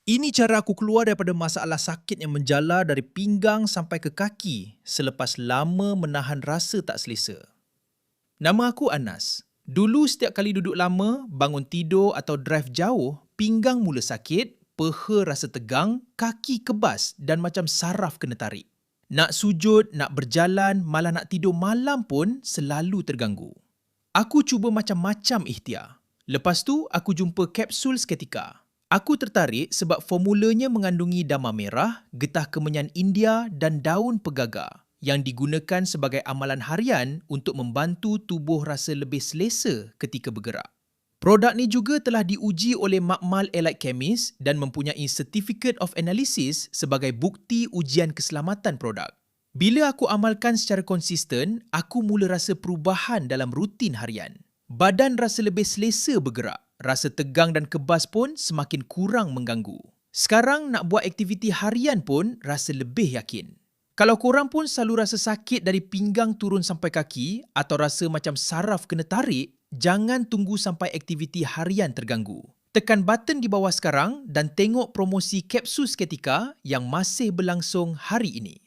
Ini cara aku keluar daripada masalah sakit yang menjala dari pinggang sampai ke kaki selepas lama menahan rasa tak selesa. Nama aku Anas. Dulu setiap kali duduk lama, bangun tidur atau drive jauh, pinggang mula sakit, peha rasa tegang, kaki kebas dan macam saraf kena tarik. Nak sujud, nak berjalan, malah nak tidur malam pun selalu terganggu. Aku cuba macam-macam ikhtiar. Lepas tu, aku jumpa kapsul seketika. Aku tertarik sebab formulanya mengandungi damar merah, getah kemenyan India dan daun pegagar yang digunakan sebagai amalan harian untuk membantu tubuh rasa lebih selesa ketika bergerak. Produk ni juga telah diuji oleh Makmal Allied Chemist dan mempunyai Certificate of Analysis sebagai bukti ujian keselamatan produk. Bila aku amalkan secara konsisten, aku mula rasa perubahan dalam rutin harian. Badan rasa lebih selesa bergerak, rasa tegang dan kebas pun semakin kurang mengganggu. Sekarang nak buat aktiviti harian pun rasa lebih yakin. Kalau korang pun selalu rasa sakit dari pinggang turun sampai kaki atau rasa macam saraf kena tarik, jangan tunggu sampai aktiviti harian terganggu. Tekan button di bawah sekarang dan tengok promosi kapsul seketika yang masih berlangsung hari ini.